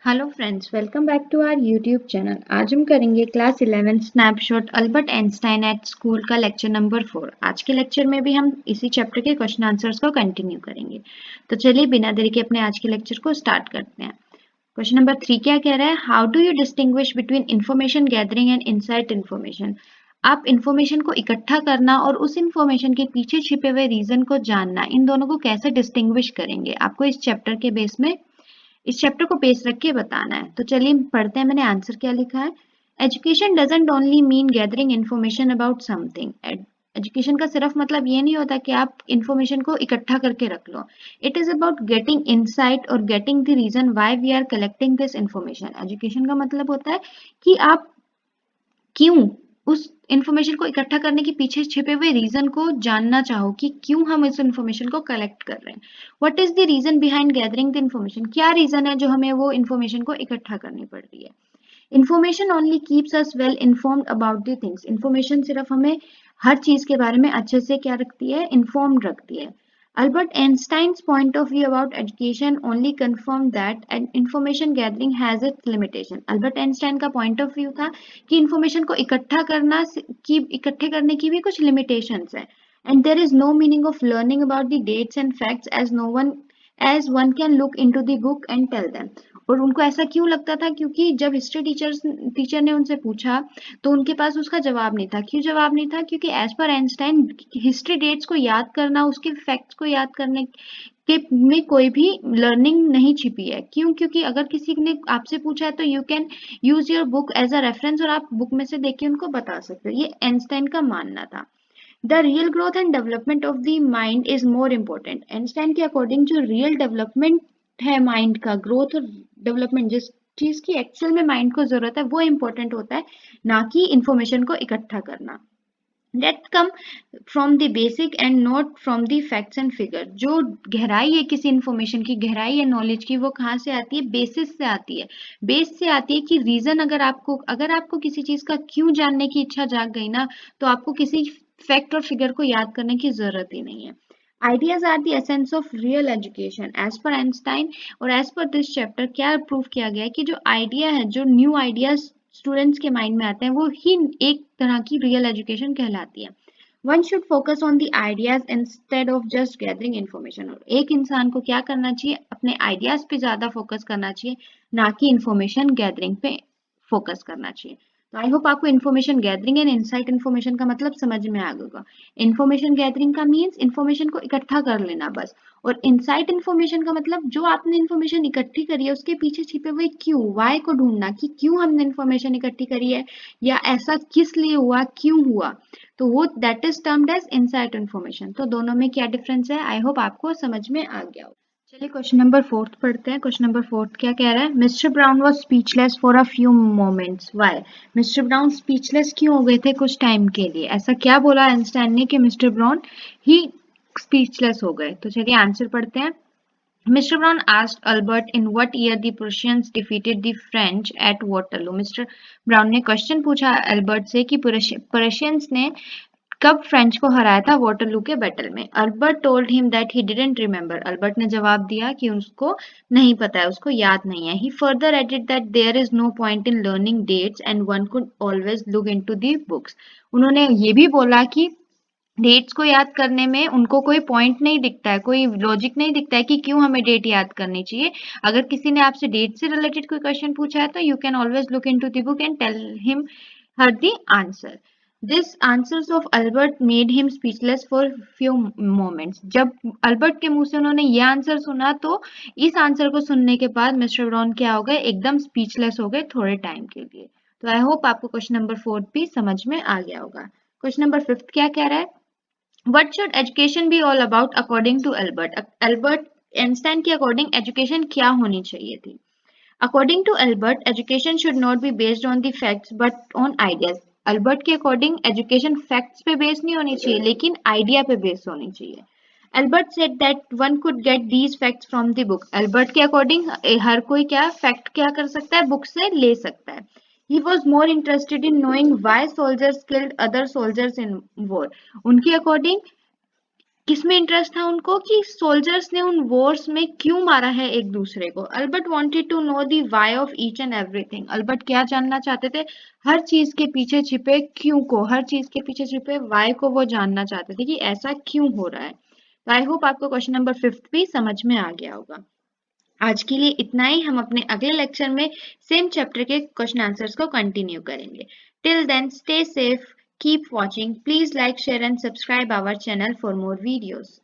Hello friends, welcome back to our YouTube channel. आज हम करेंगे class 11 snapshot Albert Einstein at school का lecture number 4। आज के लेक्चर में भी हम इसी चैप्टर के क्वेश्चन आंसर्स को कंटिन्यू करेंगे। तो चलिए बिना देरी के अपने आज के लेक्चर को स्टार्ट करते हैं। क्वेश्चन नंबर 3 क्या कह रहा है? How do you distinguish between information gathering and insight information? आप इंफॉर्मेशन को इकट्ठा करना और उस इंफॉर्मेशन के पीछे छिपे हुए रीजन को जानना, इन दोनों को कैसे डिस्टिंग्विश करेंगे, आपको इस चैप्टर के बेस में इस चैप्टर को बेस रख के बताना है। तो चलिए पढ़ते हैं, मैंने आंसर क्या लिखा है। Education doesn't only mean gathering information about something. Education का सिर्फ मतलब ये नहीं होता कि आप इंफॉर्मेशन को इकट्ठा करके रख लो। It is about getting insight और getting the reason why we are collecting this information. Education का मतलब होता है कि आप क्यों उस इंफॉर्मेशन को इकट्ठा करने के पीछे छिपे हुए रीजन को जानना चाहो कि क्यों हम इस इंफॉर्मेशन को कलेक्ट कर रहे हैं। What is the reason behind gathering the information? क्या रीजन है जो हमें वो इंफॉर्मेशन को इकट्ठा करनी पड़ रही है। Information only keeps us well informed about the things. Information सिर्फ हमें हर चीज के बारे में अच्छे से क्या रखती है, इन्फॉर्म्ड रखती है। Albert Einstein's point of view about education only confirmed that information gathering has its limitation. Albert Einstein का point of view था कि information को इकट्ठे करने की भी कुछ limitations है. And there is no meaning of learning about the dates and facts as one can look into the book and tell them. और उनको ऐसा क्यों लगता था? क्योंकि जब हिस्ट्री टीचर ने उनसे पूछा तो उनके पास उसका जवाब नहीं था। क्यों जवाब नहीं था? क्योंकि as per Einstein history dates को याद करना, उसके फैक्ट्स को याद करने के में कोई भी लर्निंग नहीं छिपी है। क्यों? क्योंकि अगर किसी ने आपसे पूछा है तो you can use your book as a reference और आप बुक में से देख के उनको बता सकते हो। ये आइंस्टाइन का मानना था। The real growth and development of the mind is more important. Einstein के अकॉर्डिंग जो रियल डेवलपमेंट है माइंड का, ग्रोथ और डेवलपमेंट जिस चीज की एक्चुअल में माइंड को जरूरत है वो इम्पोर्टेंट होता है, ना कि इंफॉर्मेशन को इकट्ठा करना। That come from the basic and not from the facts and figure। जो गहराई है किसी इंफॉर्मेशन की, गहराई है नॉलेज की, वो कहाँ से आती है? बेसिस से आती है। बेस से आती है कि रीजन अगर आपको किसी चीज का क्यों जानने की इच्छा जाग गई ना, तो आपको किसी फैक्ट और फिगर को याद करने की जरूरत ही नहीं है। Ideas are the essence of real education as per Einstein. और एज पर दिस चैप्टर क्या प्रूव किया गया है कि जो आइडिया है, जो न्यू आइडियाज स्टूडेंट्स के माइंड में आते हैं, वो ही एक तरह की रियल एजुकेशन कहलाती है। One should focus on the ideas instead of just gathering information. और एक इंसान को क्या करना चाहिए? अपने आइडियाज पे ज्यादा फोकस करना चाहिए, ना कि इंफॉर्मेशन गैदरिंग पे फोकस करना चाहिए। तो आई होप आपको information gathering and insight information का मतलब समझ में आ गया। इन्फॉर्मेशन गैदरिंग का मीन्स इन्फॉर्मेशन को इकट्ठा कर लेना बस। और इनसाइट इन्फॉर्मेशन का मतलब जो आपने इन्फॉर्मेशन इकट्ठी करी है उसके पीछे छिपे हुए क्यों, वाई को ढूंढना कि क्यों हमने इन्फॉर्मेशन इकट्ठी करी है, या ऐसा किस लिए हुआ, क्यों हुआ। तो वो that is termed as insight information. तो दोनों में क्या डिफरेंस है, आई होप आपको समझ में आ गया हो। चलिए क्वेश्चन नंबर 4 पढ़ते हैं। क्वेश्चन नंबर 4 क्या कह रहा है? Mr Brown was speechless for a few moments. Why? Mr Brown speechless क्यों हो गए थे कुछ टाइम के लिए? ऐसा क्या बोला आइंस्टाइन ने कि मिस्टर ब्राउन ही स्पीचलेस हो गए? तो चलिए आंसर पढ़ते हैं। Mr. Brown asked Albert in what year the Prussians defeated the French at Waterloo. Mister brown ने क्वेश्चन पूछा अल्बर्ट से कि पर्शियंस ने कब फ्रेंच को हराया था वाटरलू के बैटल में। Albert told him that he didn't remember. Albert ने जवाब दिया कि उसको नहीं पता है, उसको याद नहीं है। He further added that there is no point in learning dates and one could always look into the books. उन्होंने ये भी बोला कि डेट्स को याद करने में उनको कोई पॉइंट नहीं दिखता है, कोई लॉजिक नहीं दिखता है कि क्यों हमें डेट याद करनी चाहिए। अगर किसी ने आपसे डेट से रिलेटेड कोई क्वेश्चन पूछा है तो you can always look into the book and tell him her the answer. This answers of Albert made him speechless for few moments। जब अल्बर्ट के मुंह से उन्होंने ये आंसर सुना तो इस आंसर को सुनने के बाद मिस्टर ब्राउन क्या हो गए? एकदम स्पीचलेस हो गए थोड़े टाइम के लिए। तो आई होप आपको क्वेश्चन नंबर 4 भी समझ में आ गया होगा। क्वेश्चन नंबर 5 क्या कह रहा है? What should education be all about according to Albert? Albert Einstein के अकॉर्डिंग एजुकेशन क्या होनी चाहिए थी? According to Albert, education should not be based on the facts but on ideas। Albert के अकॉर्डिंग एजुकेशन फैक्ट्स पे base नहीं होनी चाहिए लेकिन आइडिया पे बेस होनी चाहिए। Albert said that one could get these facts from the book. Albert के अकॉर्डिंग हर कोई क्या फैक्ट क्या कर सकता है? बुक से ले सकता है। He was more interested in knowing why soldiers killed other soldiers in war। उनके अकॉर्डिंग किसमें इंटरेस्ट था उनको कि सोल्जर्स ने उन वॉर्स में क्यों मारा है एक दूसरे को। Albert wanted to know the why of each and everything. Albert क्या जानना चाहते थे? हर चीज के पीछे छिपे क्यों को, हर चीज के पीछे छिपे व्हाई को वो जानना चाहते थे कि ऐसा क्यों हो रहा है। तो आई होप आपको क्वेश्चन नंबर 5 भी समझ में आ गया होगा। आज के लिए इतना ही। हम अपने अगले लेक्चर में सेम चैप्टर के क्वेश्चन आंसर्स को कंटिन्यू करेंगे। Till then stay safe, keep watching, please like, share and subscribe our channel for more videos.